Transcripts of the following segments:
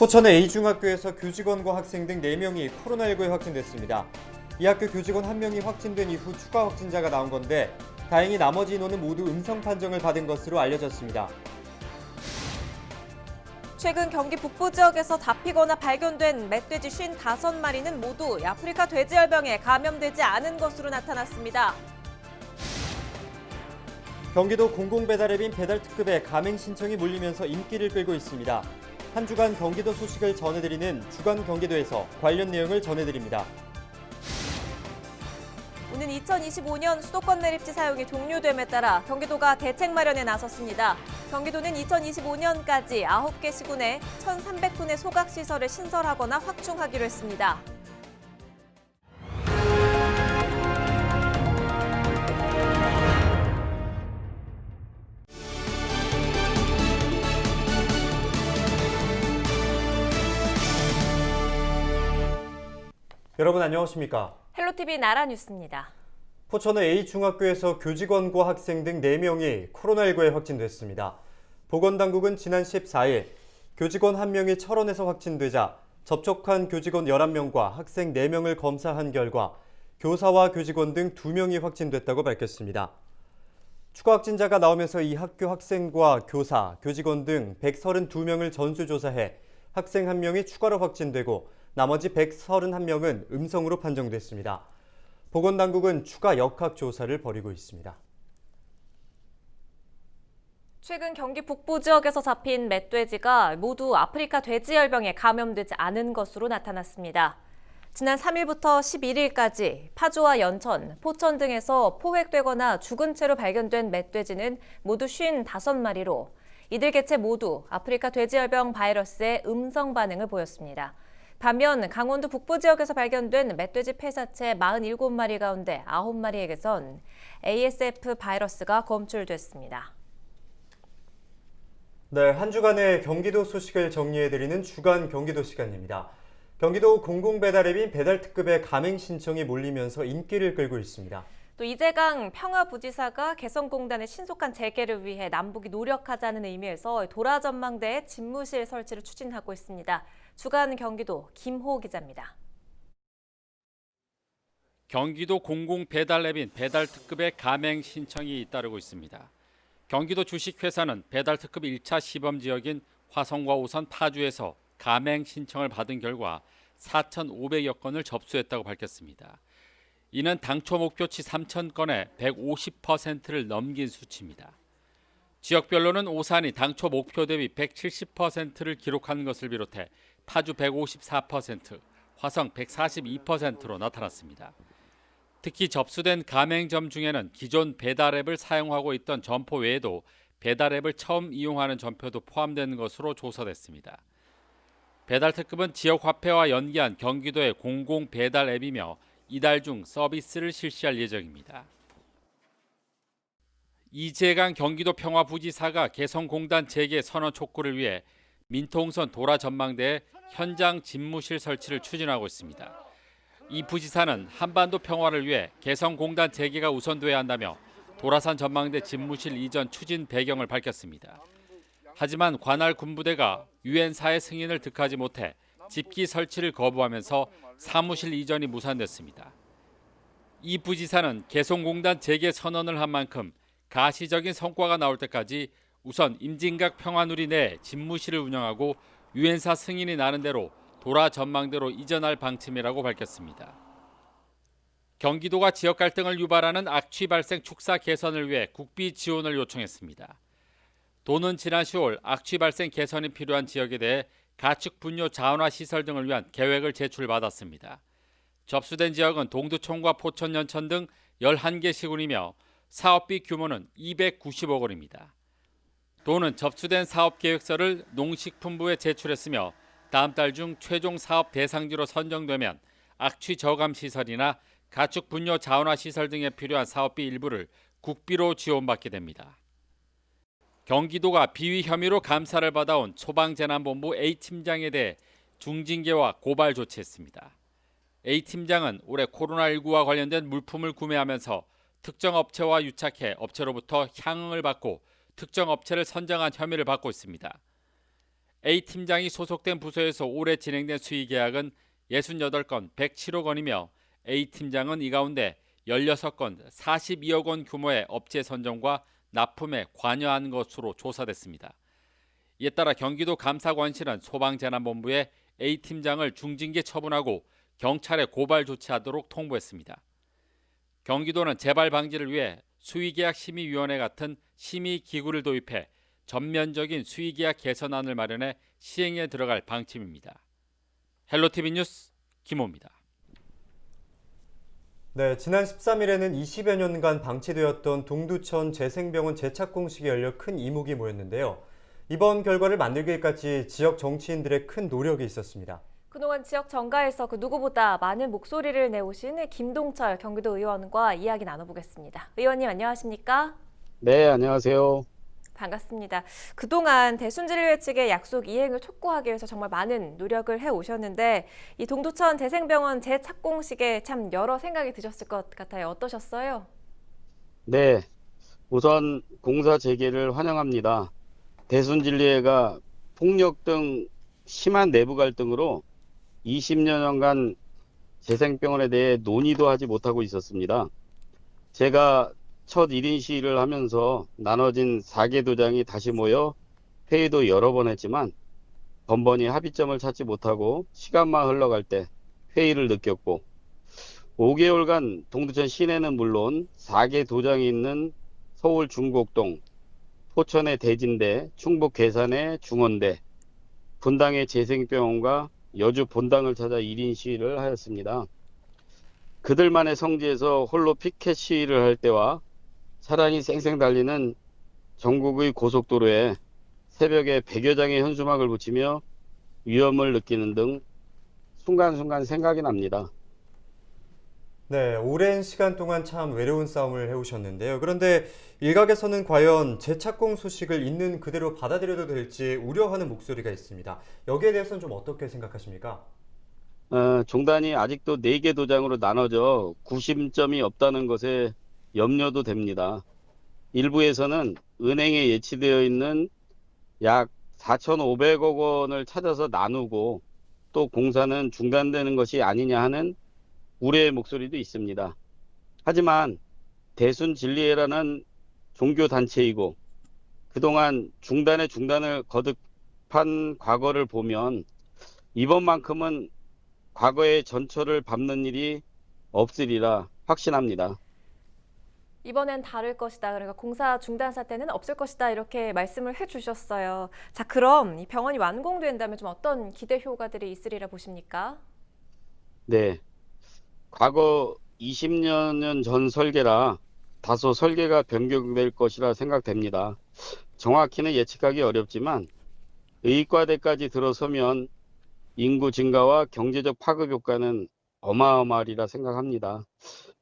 포천의 A중학교에서 교직원과 학생 등 4명이 코로나19에 확진됐습니다. 이 학교 교직원 1명이 확진된 이후 추가 확진자가 나온 건데 다행히 나머지 인원은 모두 음성 판정을 받은 것으로 알려졌습니다. 최근 경기 북부 지역에서 잡히거나 발견된 멧돼지 55마리는 모두 아프리카 돼지열병에 감염되지 않은 것으로 나타났습니다. 경기도 공공배달앱인 배달특급에 가맹 신청이 몰리면서 인기를 끌고 있습니다. 한 주간 경기도 소식을 전해드리는 주간 경기도에서 관련 내용을 전해드립니다. 오는 2025년 수도권 매립지 사용이 종료됨에 따라 경기도가 대책 마련에 나섰습니다. 경기도는 2025년까지 9개 시군에 1,300톤의 소각시설을 신설하거나 확충하기로 했습니다. 여러분 안녕하십니까? 헬로티비 나라뉴스입니다. 포천의 A중학교에서 교직원과 학생 등 4명이 코로나19에 확진됐습니다. 보건당국은 지난 14일 교직원 1명이 철원에서 확진되자 접촉한 교직원 11명과 학생 4명을 검사한 결과 교사와 교직원 등 2명이 확진됐다고 밝혔습니다. 추가 확진자가 나오면서 이 학교 학생과 교사, 교직원 등 132명을 전수조사해 학생 1명이 추가로 확진되고 나머지 131명은 음성으로 판정됐습니다. 보건당국은 추가 역학조사를 벌이고 있습니다. 최근 경기 북부 지역에서 잡힌 멧돼지가 모두 아프리카 돼지열병에 감염되지 않은 것으로 나타났습니다. 지난 3일부터 11일까지 파주와 연천, 포천 등에서 포획되거나 죽은 채로 발견된 멧돼지는 모두 55마리로 이들 개체 모두 아프리카 돼지열병 바이러스의 음성 반응을 보였습니다. 반면 강원도 북부 지역에서 발견된 멧돼지 폐사체 47마리 가운데 9마리에게선 ASF 바이러스가 검출됐습니다. 네, 한 주간의 경기도 소식을 정리해드리는 주간 경기도 시간입니다. 경기도 공공배달앱인 배달특급에 가맹 신청이 몰리면서 인기를 끌고 있습니다. 또 이재강 평화부지사가 개성공단의 신속한 재개를 위해 남북이 노력하자는 의미에서 도라전망대에 집무실 설치를 추진하고 있습니다. 주간 경기도 김호 기자입니다. 경기도 공공배달앱인 배달특급에 가맹 신청이 잇따르고 있습니다. 경기도 주식회사는 배달특급 1차 시범지역인 화성과 오산 파주에서 가맹 신청을 받은 결과 4,500여 건을 접수했다고 밝혔습니다. 이는 당초 목표치 3,000건의 150%를 넘긴 수치입니다. 지역별로는 오산이 당초 목표 대비 170%를 기록한 것을 비롯해 파주 154%, 화성 142%로 나타났습니다. 특히 접수된 가맹점 중에는 기존 배달앱을 사용하고 있던 점포 외에도 배달앱을 처음 이용하는 점포도 포함된 것으로 조사됐습니다. 배달특급은 지역화폐와 연계한 경기도의 공공배달앱이며 이달 중 서비스를 실시할 예정입니다. 이재강 경기도 평화부지사가 개성공단 재개 선언 촉구를 위해 민통선 도라전망대에 현장 집무실 설치를 추진하고 있습니다. 이 부지사는 한반도 평화를 위해 개성공단 재개가 우선돼야 한다며 도라산 전망대 집무실 이전 추진 배경을 밝혔습니다. 하지만 관할 군부대가 유엔사의 승인을 득하지 못해 집기 설치를 거부하면서 사무실 이전이 무산됐습니다. 이 부지사는 개성공단 재개 선언을 한 만큼 가시적인 성과가 나올 때까지 우선 임진각 평화누리 내 집무실을 운영하고 유엔사 승인이 나는 대로 도라 전망대로 이전할 방침이라고 밝혔습니다. 경기도가 지역 갈등을 유발하는 악취 발생 축사 개선을 위해 국비 지원을 요청했습니다. 도는 지난 10월 악취 발생 개선이 필요한 지역에 대해 가축 분뇨 자원화 시설 등을 위한 계획을 제출받았습니다. 접수된 지역은 동두천과 포천, 연천 등 11개 시군이며 사업비 규모는 290억 원입니다. 도는 접수된 사업계획서를 농식품부에 제출했으며 다음 달 중 최종 사업 대상지로 선정되면 악취 저감 시설이나 가축 분뇨 자원화 시설 등에 필요한 사업비 일부를 국비로 지원받게 됩니다. 경기도가 비위 혐의로 감사를 받아온 소방재난본부 A팀장에 대해 중징계와 고발 조치했습니다. A팀장은 올해 코로나19와 관련된 물품을 구매하면서 특정 업체와 유착해 업체로부터 향응을 받고 특정 업체를 선정한 혐의를 받고 있습니다. A 팀장이 소속된 부서에서 올해 진행된 수의 계약은 68건 107억 원이며 A 팀장은 이 가운데 16건 42억 원 규모의 업체 선정과 납품에 관여한 것으로 조사됐습니다. 이에 따라 경기도 감사관실은 소방재난본부에 A 팀장을 중징계 처분하고 경찰에 고발 조치하도록 통보했습니다. 경기도는 재발 방지를 위해 수의계약심의위원회 같은 심의기구를 도입해 전면적인 수의계약 개선안을 마련해 시행에 들어갈 방침입니다. 헬로티비 뉴스 김호입니다. 네, 지난 13일에는 20여 년간 방치되었던 동두천 재생병원 재착공식이 열려 큰 이목이 모였는데요. 이번 결과를 만들기까지 지역 정치인들의 큰 노력이 있었습니다. 그동안 지역 정가에서 그 누구보다 많은 목소리를 내오신 김동철 경기도 의원과 이야기 나눠보겠습니다. 의원님 안녕하십니까? 네, 안녕하세요. 반갑습니다. 그동안 대순진리회 측의 약속 이행을 촉구하기 위해서 정말 많은 노력을 해오셨는데 이 동두천 재생병원 재착공식에 참 여러 생각이 드셨을 것 같아요. 어떠셨어요? 네, 우선 공사 재개를 환영합니다. 대순진리회가 폭력 등 심한 내부 갈등으로 20여 년간 재생병원에 대해 논의도 하지 못하고 있었습니다. 제가 첫 1인 시위를 하면서 나눠진 4개 도장이 다시 모여 회의도 여러 번 했지만 번번이 합의점을 찾지 못하고 시간만 흘러갈 때 회의를 느꼈고 5개월간 동두천 시내는 물론 4개 도장이 있는 서울 중곡동, 포천의 대진대, 충북 괴산의 중원대, 분당의 재생병원과 여주 본당을 찾아 1인 시위를 하였습니다. 그들만의 성지에서 홀로 피켓 시위를 할 때와 차량이 쌩쌩 달리는 전국의 고속도로에 새벽에 100여 장의 현수막을 붙이며 위험을 느끼는 등 순간순간 생각이 납니다. 네, 오랜 시간 동안 참 외로운 싸움을 해오셨는데요. 그런데 일각에서는 과연 재착공 소식을 있는 그대로 받아들여도 될지 우려하는 목소리가 있습니다. 여기에 대해서는 좀 어떻게 생각하십니까? 종단이 아직도 4개 도장으로 나눠져 구심점이 없다는 것에 염려도 됩니다. 일부에서는 은행에 예치되어 있는 약 4,500억 원을 찾아서 나누고 또 공사는 중단되는 것이 아니냐 하는 우려의 목소리도 있습니다. 하지만 대순진리회라는 종교단체이고 그동안 중단의 중단을 거듭한 과거를 보면 이번만큼은 과거의 전철을 밟는 일이 없으리라 확신합니다. 이번엔 다를 것이다. 그러니까 공사 중단 사태는 없을 것이다. 이렇게 말씀을 해주셨어요. 자, 그럼 이 병원이 완공된다면 좀 어떤 기대 효과들이 있으리라 보십니까? 네, 과거 20년 전 설계라 다소 설계가 변경될 것이라 생각됩니다. 정확히는 예측하기 어렵지만 의과대까지 들어서면 인구 증가와 경제적 파급 효과는 어마어마하리라 생각합니다.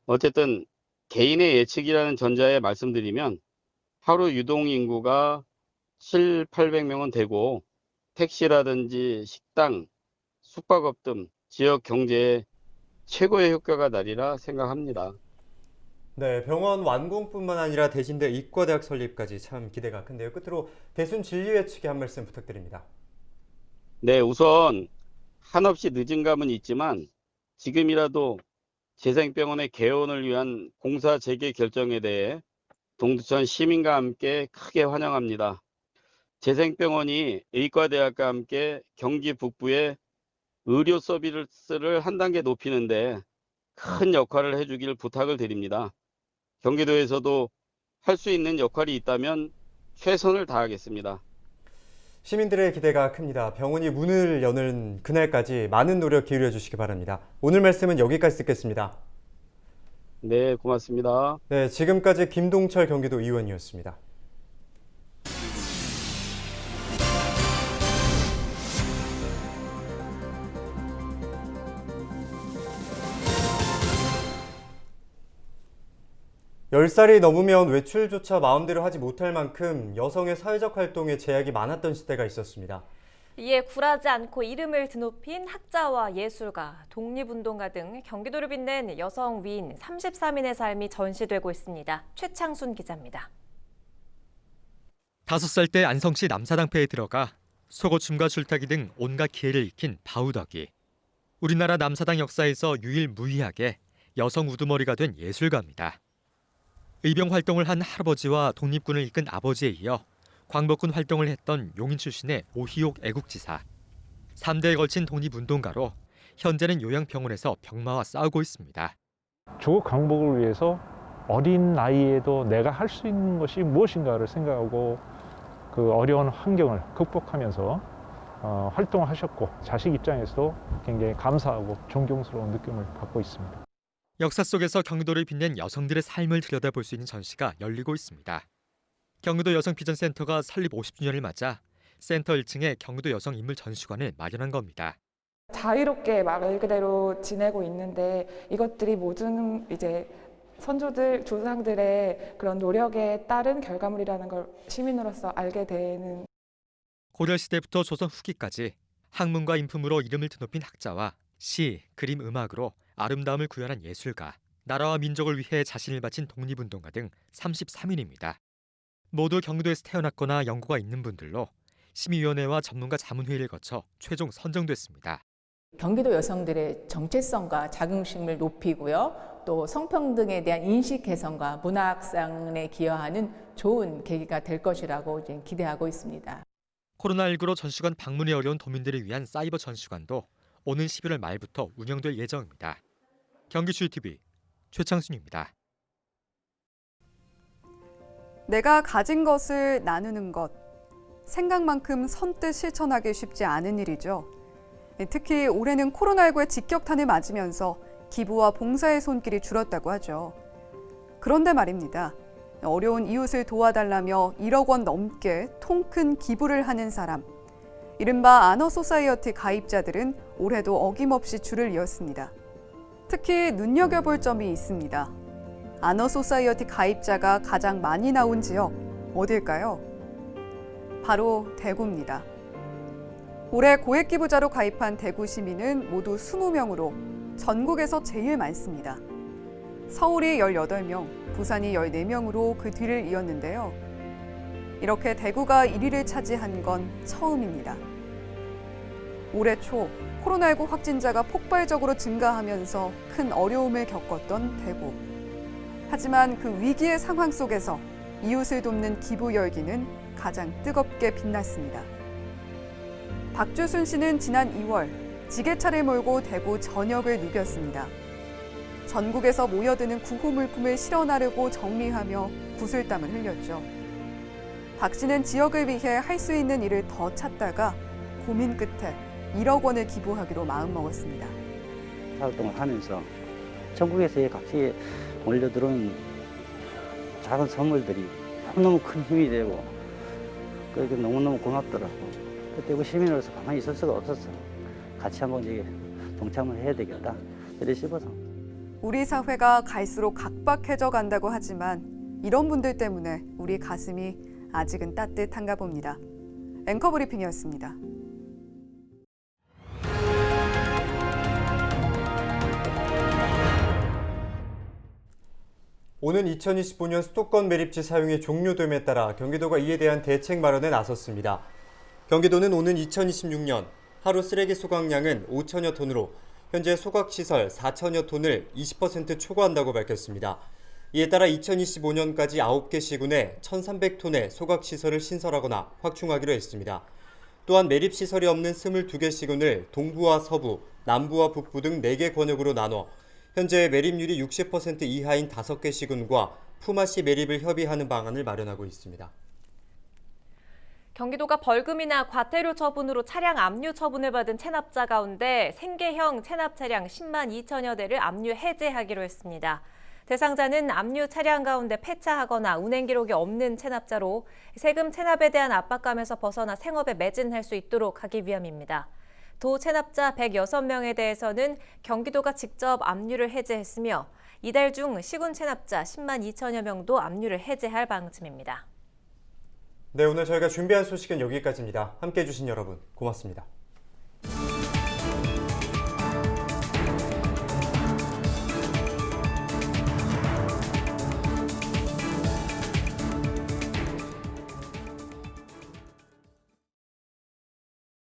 어쨌든 개인의 예측이라는 전자에 말씀드리면 하루 유동 인구가 700~800명은 되고 택시라든지 식당, 숙박업 등 지역 경제에 최고의 효과가 나리라 생각합니다. 네, 병원 완공뿐만 아니라 대신대 의과대학 설립까지 참 기대가 큰데요. 끝으로 대순진리회 측에 한 말씀 부탁드립니다. 네, 우선 한없이 늦은 감은 있지만 지금이라도 재생병원의 개원을 위한 공사 재개 결정에 대해 동두천 시민과 함께 크게 환영합니다. 재생병원이 의과대학과 함께 경기 북부의 의료 서비스를 한 단계 높이는데 큰 역할을 해주길 부탁을 드립니다. 경기도에서도 할 수 있는 역할이 있다면 최선을 다하겠습니다. 시민들의 기대가 큽니다. 병원이 문을 여는 그날까지 많은 노력 기울여 주시기 바랍니다. 오늘 말씀은 여기까지 듣겠습니다. 네, 고맙습니다. 네, 지금까지 김동철 경기도 의원이었습니다. (10살이) 넘으면 외출조차 마음대로 하지 못할 만큼 여성의 사회적 활동에 제약이 많았던 시대가 있었습니다. 이에 굴하지 않고 이름을 드높인 학자와 예술가, 독립운동가 등 경기도를 빛낸 여성 위인 33인의 삶이 전시되고 있습니다. 최창순 기자입니다. 5살 때 안성시 남사당패에 들어가 소고춤과 줄타기 등 온갖 기회를 익힌 바우덕이 우리나라 남사당 역사에서 유일무이하게 여성 우두머리가 된 예술가입니다. 의병 활동을 한 할아버지와 독립군을 이끈 아버지에 이어 광복군 활동을 했던 용인 출신의 오희옥 애국지사. 3대에 걸친 독립운동가로 현재는 요양병원에서 병마와 싸우고 있습니다. 조국 강복을 위해서 어린 나이에도 내가 할 수 있는 것이 무엇인가를 생각하고 그 어려운 환경을 극복하면서 활동을 하셨고 자식 입장에서도 굉장히 감사하고 존경스러운 느낌을 받고 있습니다. 역사 속에서 경기도를 빛낸 여성들의 삶을 들여다볼 수 있는 전시가 열리고 있습니다. 경기도 여성비전센터가 설립 50주년을 맞아 센터 1층에 경기도 여성 인물 전시관을 마련한 겁니다. 자유롭게 말 그대로 지내고 있는데 이것들이 모든 이제 선조들, 조상들의 그런 노력에 따른 결과물이라는 걸 시민으로서 알게 되는. 고려시대부터 조선 후기까지 학문과 인품으로 이름을 드높인 학자와 시, 그림, 음악으로 아름다움을 구현한 예술가, 나라와 민족을 위해 자신을 바친 독립운동가 등 33인입니다. 모두 경기도에서 태어났거나 연고가 있는 분들로 심의위원회와 전문가 자문회의를 거쳐 최종 선정됐습니다. 경기도 여성들의 정체성과 자긍심을 높이고요. 또 성평등에 대한 인식 개선과 문화 확산에 기여하는 좋은 계기가 될 것이라고 기대하고 있습니다. 코로나19로 전시관 방문이 어려운 도민들을 위한 사이버 전시관도 오는 11월 말부터 운영될 예정입니다. 경기주유TV 최창순입니다. 내가 가진 것을 나누는 것, 생각만큼 선뜻 실천하기 쉽지 않은 일이죠. 특히 올해는 코로나19의 직격탄을 맞으면서 기부와 봉사의 손길이 줄었다고 하죠. 그런데 말입니다. 어려운 이웃을 도와달라며 1억 원 넘게 통큰 기부를 하는 사람, 이른바 아너소사이어티 가입자들은 올해도 어김없이 줄을 이었습니다. 특히 눈여겨볼 점이 있습니다. 아너소사이어티 가입자가 가장 많이 나온 지역 어딜까요? 바로 대구입니다. 올해 고액 기부자로 가입한 대구 시민은 모두 20명으로 전국에서 제일 많습니다. 서울이 18명, 부산이 14명으로 그 뒤를 이었는데요. 이렇게 대구가 1위를 차지한 건 처음입니다. 올해 초 코로나19 확진자가 폭발적으로 증가하면서 큰 어려움을 겪었던 대구. 하지만 그 위기의 상황 속에서 이웃을 돕는 기부 열기는 가장 뜨겁게 빛났습니다. 박주순 씨는 지난 2월 지게차를 몰고 대구 전역을 누볐습니다. 전국에서 모여드는 구호 물품을 실어 나르고 정리하며 구슬땀을 흘렸죠. 박 씨는 지역을 위해 할 수 있는 일을 더 찾다가 고민 끝에 1억 원을 기부하기로 마음먹었습니다. 활동을 하면서 전국에서 각지에 몰려들어온 작은 선물들이 너무너무 큰 힘이 되고 그게 너무너무 고맙더라고. 대구 시민으로서 가만히 있을 수가 없었어. 같이 한번 이제 동참을 해야 되겠다. 이래 싶어서. 우리 사회가 갈수록 각박해져 간다고 하지만 이런 분들 때문에 우리 가슴이 아직은 따뜻한가 봅니다. 앵커 브리핑이었습니다. 오는 2025년 수도권 매립지 사용이 종료됨에 따라 경기도가 이에 대한 대책 마련에 나섰습니다. 경기도는 오는 2026년 하루 쓰레기 소각량은 5천여 톤으로 현재 소각시설 4천여 톤을 20% 초과한다고 밝혔습니다. 이에 따라 2025년까지 9개 시군에 1,300톤의 소각시설을 신설하거나 확충하기로 했습니다. 또한 매립시설이 없는 22개 시군을 동부와 서부, 남부와 북부 등 4개 권역으로 나눠 현재 매립률이 60% 이하인 5개 시군과 품앗이 매립을 협의하는 방안을 마련하고 있습니다. 경기도가 벌금이나 과태료 처분으로 차량 압류 처분을 받은 체납자 가운데 생계형 체납 차량 10만 2천여 대를 압류 해제하기로 했습니다. 대상자는 압류 차량 가운데 폐차하거나 운행 기록이 없는 체납자로 세금 체납에 대한 압박감에서 벗어나 생업에 매진할 수 있도록 하기 위함입니다. 도 체납자 106명에 대해서는 경기도가 직접 압류를 해제했으며 이달 중 시군 체납자 10만 2천여 명도 압류를 해제할 방침입니다. 네, 오늘 저희가 준비한 소식은 여기까지입니다. 함께해 주신 여러분 고맙습니다.